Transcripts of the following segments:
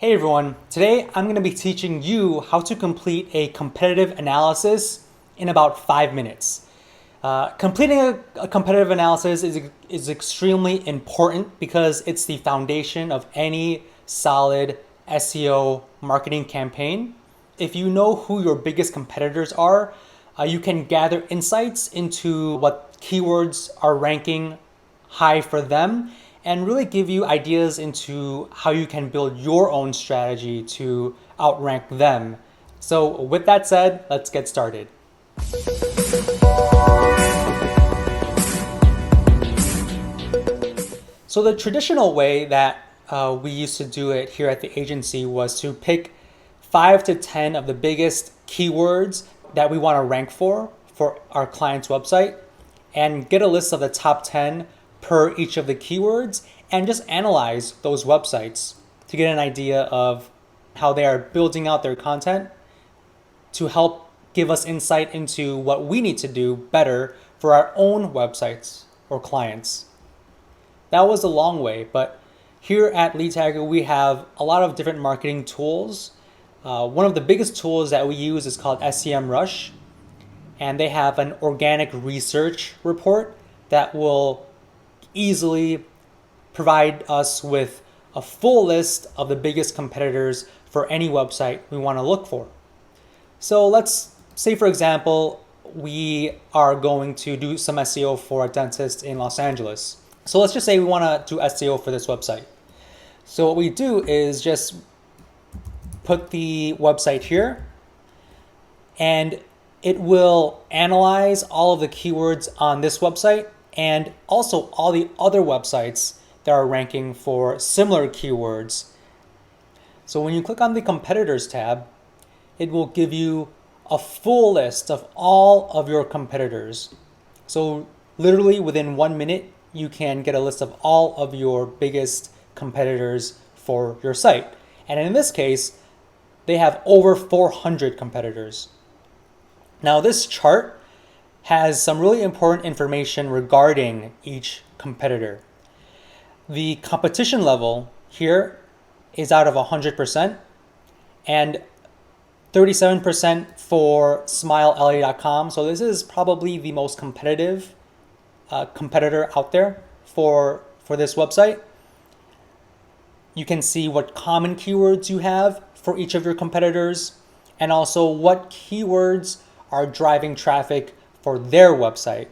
Hey everyone, today I'm going to be teaching you how to complete a competitive analysis in about 5 minutes. Completing a competitive analysis is extremely important because it's the foundation of any solid SEO marketing campaign. If you know who your biggest competitors are, you can gather insights into what keywords are ranking high for them and really give you ideas into how you can build your own strategy to outrank them. So with that said, let's get started. So the traditional way that we used to do it here at the agency was to pick 5 to 10 of the biggest keywords that we want to rank for our client's website and get a list of the top 10 per each of the keywords and just analyze those websites to get an idea of how they are building out their content to help give us insight into what we need to do better for our own websites or clients. That was a long way, but here at Lead Tagger, we have a lot of different marketing tools. One of the biggest tools that we use is called SEMRush, and they have an organic research report that will easily provide us with a full list of the biggest competitors for any website we want to look for. So let's say, for example, we are going to do some SEO for a dentist in Los Angeles. So let's just say we want to do SEO for this website. So what we do is just put the website here, and it will analyze all of the keywords on this website and also all the other websites that are ranking for similar keywords. So when you click on the competitors tab, it will give you a full list of all of your competitors. So literally within 1 minute, you can get a list of all of your biggest competitors for your site. And in this case, they have over 400 competitors. Now this chart has some really important information regarding each competitor. The competition level here is out of 100% and 37% for SmileLA.com. So this is probably the most competitive competitor out there for this website. You can see what common keywords you have for each of your competitors and also what keywords are driving traffic for their website.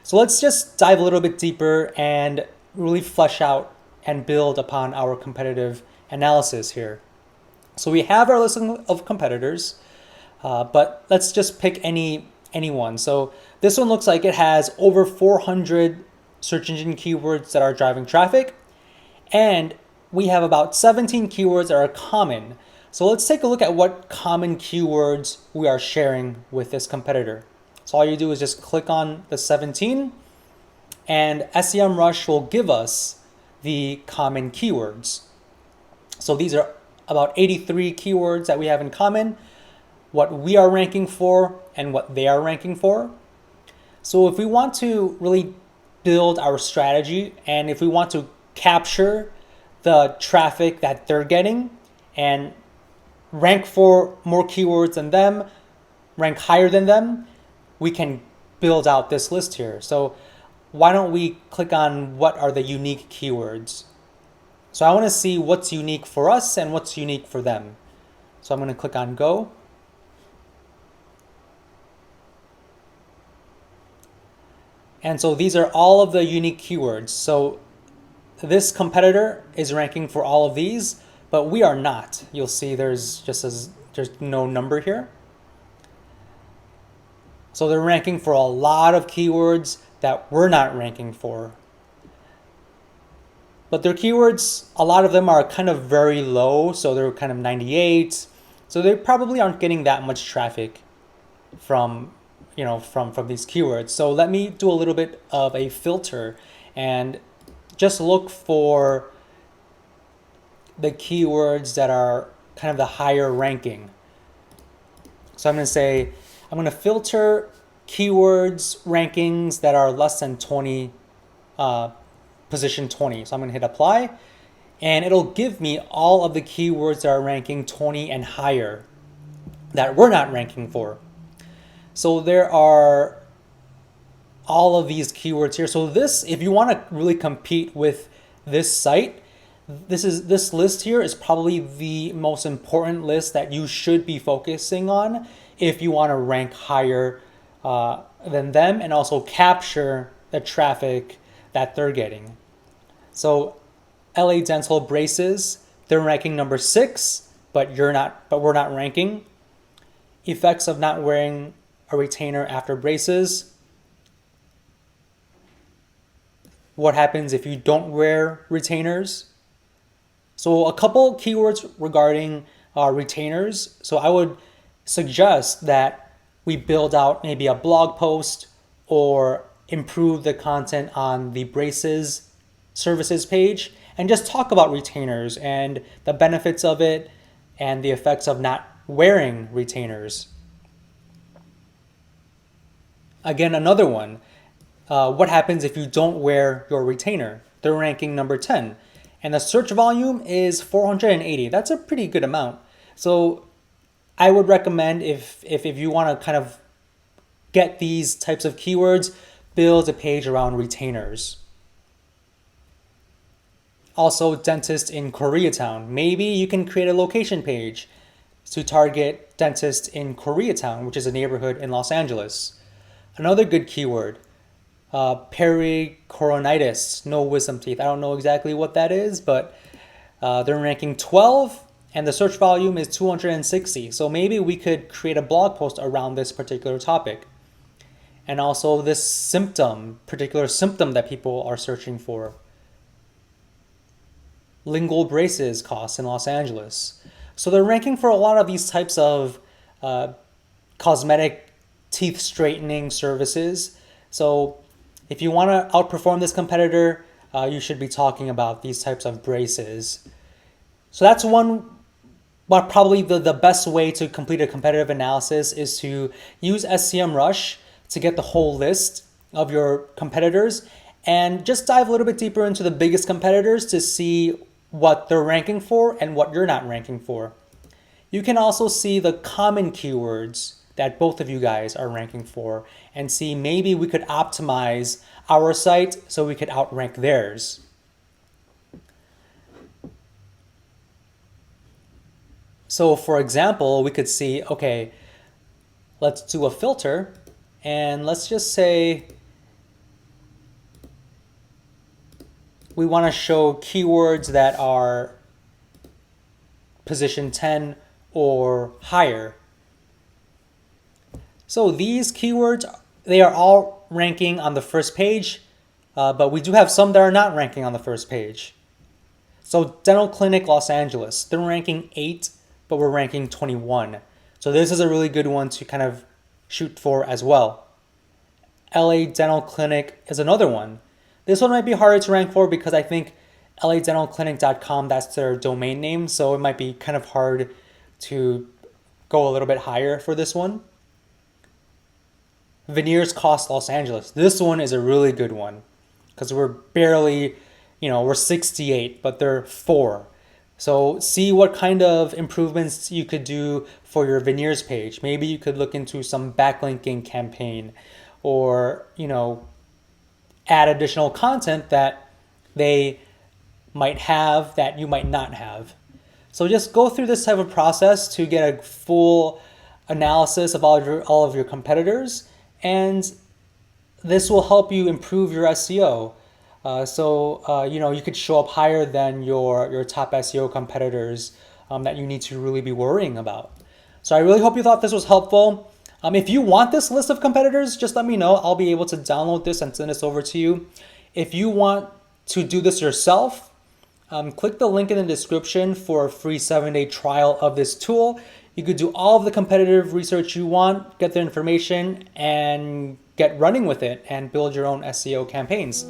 So let's just dive a little bit deeper and really flesh out and build upon our competitive analysis here. So we have our list of competitors, but let's just pick any one. So this one looks like it has over 400 search engine keywords that are driving traffic, and we have about 17 keywords that are common. So let's take a look at what common keywords we are sharing with this competitor. So all you do is just click on the 17 and SEMrush will give us the common keywords. So these are about 83 keywords that we have in common, what we are ranking for and what they are ranking for. So if we want to really build our strategy and if we want to capture the traffic that they're getting and rank for more keywords than them, rank higher than them, we can build out this list here. So why don't we click on what are the unique keywords? So I want to see what's unique for us and what's unique for them. So I'm going to click on go. And so these are all of the unique keywords. So this competitor is ranking for all of these, but we are not. You'll see there's no number here. So they're ranking for a lot of keywords that we're not ranking for. But their keywords, a lot of them are kind of very low, so they're kind of 98. So they probably aren't getting that much traffic from these keywords. So let me do a little bit of a filter and just look for the keywords that are kind of the higher ranking. So I'm going to filter keywords rankings that are less than 20, position 20. So I'm going to hit apply. and it'll give me all of the keywords that are ranking 20 and higher that we're not ranking for. So there are all of these keywords here. So this, if you want to really compete with this site, this list here is probably the most important list that you should be focusing on if you want to rank higher than them and also capture the traffic that they're getting. So LA Dental braces, they're ranking number 6, but we're not ranking. Effects of not wearing a retainer after braces. What happens if you don't wear retainers? So a couple keywords regarding retainers. So I would suggest that we build out maybe a blog post or improve the content on the braces services page and just talk about retainers and the benefits of it and the effects of not wearing retainers. Again, another one. What happens if you don't wear your retainer? They're ranking number 10. And the search volume is 480. That's a pretty good amount. So I would recommend if you want to kind of get these types of keywords, build a page around retainers. Also, dentist in Koreatown.Maybe you can create a location page to target dentists in Koreatown, which is a neighborhood in Los Angeles. Another good keyword, pericoronitis, no wisdom teeth. I don't know exactly what that is, but they're ranking 12 and the search volume is 260. So maybe we could create a blog post around this particular topic. And also this particular symptom that people are searching for. Lingual braces costs in Los Angeles. So they're ranking for a lot of these types of cosmetic teeth straightening services. So if you want to outperform this competitor, you should be talking about these types of braces. So that's one, but probably the best way to complete a competitive analysis is to use SEMRush to get the whole list of your competitors and just dive a little bit deeper into the biggest competitors to see what they're ranking for and what you're not ranking for. You can also see the common keywords that both of you guys are ranking for and see maybe we could optimize our site so we could outrank theirs. So for example, we could see, okay, let's do a filter and let's just say we want to show keywords that are position 10 or higher. So these keywords, they are all ranking on the first page, but we do have some that are not ranking on the first page. So Dental Clinic Los Angeles, they're ranking 8, but we're ranking 21. So this is a really good one to kind of shoot for as well. LA Dental Clinic is another one. This one might be harder to rank for because I think ladentalclinic.com, that's their domain name. So it might be kind of hard to go a little bit higher for this one. Veneers Cost Los Angeles. This one is a really good one because we're barely, we're 68, but they're 4. So see what kind of improvements you could do for your veneers page. Maybe you could look into some backlinking campaign or, add additional content that they might have that you might not have. So just go through this type of process to get a full analysis of all of your competitors, and this will help you improve your SEO. You could show up higher than your top SEO competitors that you need to really be worrying about. So I really hope you thought this was helpful. If you want this list of competitors, just let me know. I'll be able to download this and send this over to you. If you want to do this yourself, click the link in the description for a free 7-day trial of this tool. You could do all of the competitive research you want, get the information, and get running with it and build your own SEO campaigns.